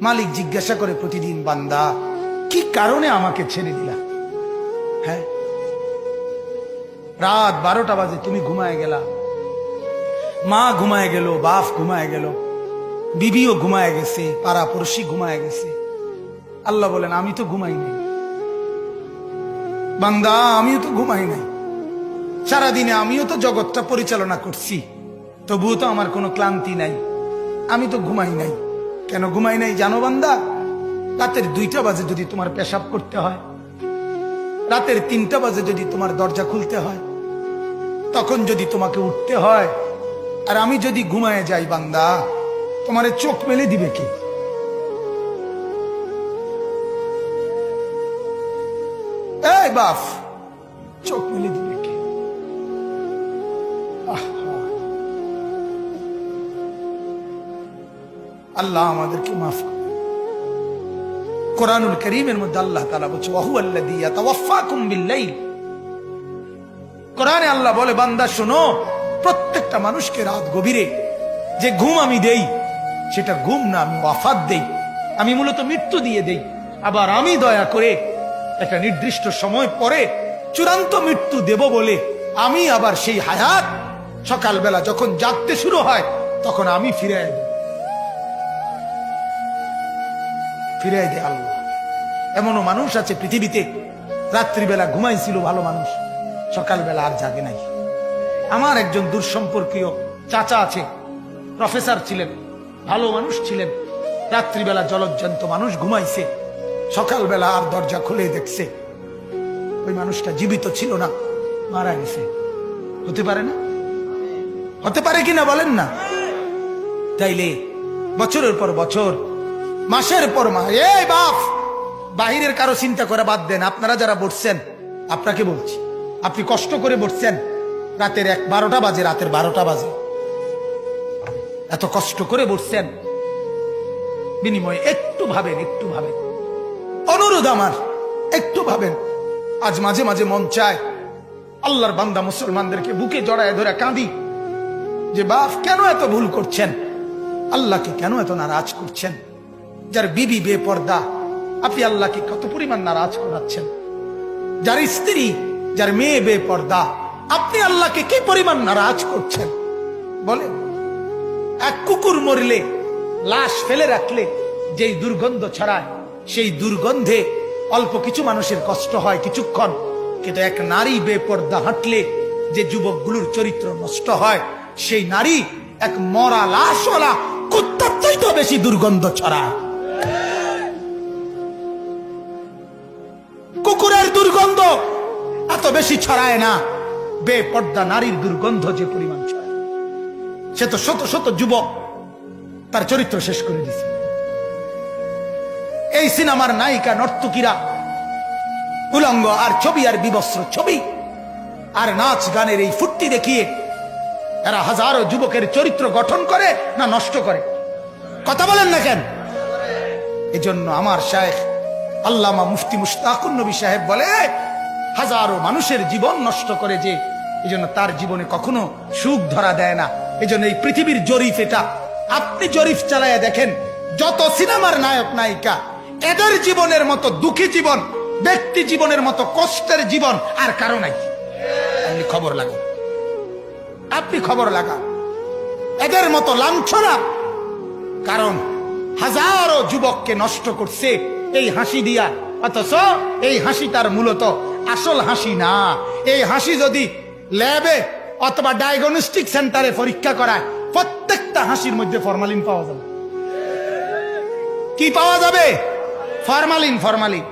মালিক জিজ্ঞাসা করে প্রতিদিন, বান্দা কি কারণে আমাকে ছেড়ে দিলা? হ্যাঁ, রাত 12টা বাজে তুমি ঘুমায় গেলা, মা ঘুমায় গেল, বাপ ঘুমায় গেল, বিবিও ঘুমায় গেছে, পাড়া পড়শি ঘুমায় গেছে। আল্লাহ বলেন আমি তো ঘুমাই নাই বান্দা, আমিও তো ঘুমাই নাই। সারাদিনে আমিও তো জগৎটা পরিচালনা করছি, তবুও তো আমার কোনো ক্লান্তি নাই, আমি তো ঘুমাই নাই। কেন ঘুমাই নাই জানো বান্দা? রাতের 2টা বাজে যদি তোমার পেশাব করতে হয়, রাতের 3টা বাজে যদি তোমার দরজা খুলতে হয়, তখন যদি তোমাকে উঠতে হয়, আর আমি যদি ঘুমায় যাই বান্দা, তোমারে চোখ মেলে দিবে কে? এই বাপ, চোখ মেলে দিবে কে? আল্লাহ আমাদেরকে মাফ করে। কোরআনুল কারীমের মধ্যে আল্লাহ তাআলা বলছে ওয়াহুয়াল্লাযী ইয়াতাওয়াফাকুম বিল-লাইল। কোরআনে আল্লাহ বলে, বান্দা শোনো, প্রত্যেকটা মানুষকে রাত গভীরে যে ঘুম আমি দেই, সেটা ঘুম না, আমি ওয়াফাত দেই, আমি মূলত মৃত্যু দিয়ে দেই। আবার আমি দয়া করে একটা নির্দিষ্ট সময় পরে চূড়ান্ত মৃত্যু দেব বলে আমি আবার সেই হায়াত সকালবেলা যখন জাগতে শুরু হয় তখন আমি ফিরাই দেয় আল্লাহ। এমনও মানুষ আছে পৃথিবীতে, রাত্রিবেলা ঘুমাইছিল ভালো মানুষ, সকালবেলা আর জাগে নাই। আমার একজন দূরসম্পর্কীয় চাচা আছে, প্রফেসর ছিলেন, ভালো মানুষ ছিলেন, রাত্রিবেলা জলজ্জান্ত মানুষ ঘুমাইছে, সকালবেলা আর দরজা খুলে দেখছে ওই মানুষটা জীবিত ছিল না, মারা গেছে। হতে পারে না? হতে পারে কিনা বলেন না? তাইলে বছরের পর বছর, মাসের পর মাস, এই বাপ, বাহিরের কারো চিন্তা করে বাদ দেন। আপনারা যারা বসছেন, আপনাকে বলছি, আপনি কষ্ট করে বসছেন, রাতের 12টা বাজে, রাতের 12টা বাজে, এত কষ্ট করে বসছেন, বিনিময়ে একটু ভাবেন, একটু ভাবেন, অনুরোধ আমার, একটু ভাবেন। আজ মাঝে মাঝে মন চায় আল্লাহর বান্দা মুসলমানদেরকে বুকে জড়ায় ধরে কাঁদি যে বাপ কেন এত ভুল করছেন, আল্লাহকে কেন এত নারাজ করছেন? যার বিবি বেপর্দা, আপনি আল্লাহকে কত পরিমাণ নারাজ করাচ্ছেন। যার স্ত্রী, যার মেয়ে বেপর্দা, আপনি আল্লাহকে কি পরিমাণ নারাজ করছেন বলেন? এক কুকুর মরলে, লাশ ফেলে রাখলে যেই দুর্গন্ধ ছড়ায়, সেই দুর্গন্ধে অল্প কিছু মানুষের কষ্ট হয় কিছুক্ষণ, কিন্তু এক নারী বেপর্দা হাঁটলে যে যুবকগুলোর চরিত্র নষ্ট হয়, সেই নারী এক মরা লাশওয়ালা কুত্তার চাইতে বেশি দুর্গন্ধ ছড়ায়। কুকুরের দুর্গন্ধ এত বেশি ছড়ায় না, বেপর্দা নারীর দুর্গন্ধ যে পরিমাণ ছড়ায়। সে তো শত শত যুবক তার চরিত্র শেষ করে দিছে। এই সিনেমার নায়িকা নর্তকীরা উলঙ্গ আর ছবি আর বিবস্ত্র ছবি আর নাচ গানের এই ফুর্তি দেখিয়ে এরা হাজারো যুবকের চরিত্র গঠন করে না নষ্ট করে? কথা বলেন না কেন? এজন্য আমার শায়েখ আল্লামা মুফতি মুশতাকুন নবী সাহেব বলে, হাজারো মানুষের জীবন নষ্ট করে যে, এজন্য তার জীবনে কখনো সুখ ধরা দেয় না। এজন্য এই পৃথিবীর জরিফ এটা, আপনি জরিফ চালায় দেখেন, যত সিনেমার নায়ক নায়িকা, এদের জীবনের মতো দুঃখী জীবন, ব্যক্তি জীবনের মতো কষ্টের জীবন আর কারো নাই। আপনি খবর লাগান, আপনি খবর লাগান, এদের মতো লাঞ্ছনা। কারণ হাজারো যুবককে নষ্ট করছে এই হাসি দিয়া, অথচ এই হাসি তার মূলত আসল হাসি না। এই হাসি যদি ল্যাবে অথবা ডায়াগনস্টিক সেন্টারে পরীক্ষা করায়, প্রত্যেকটা হাসির মধ্যে ফরমালিন পাওয়া যাবে। কি পাওয়া যাবে? Formalin, formalin.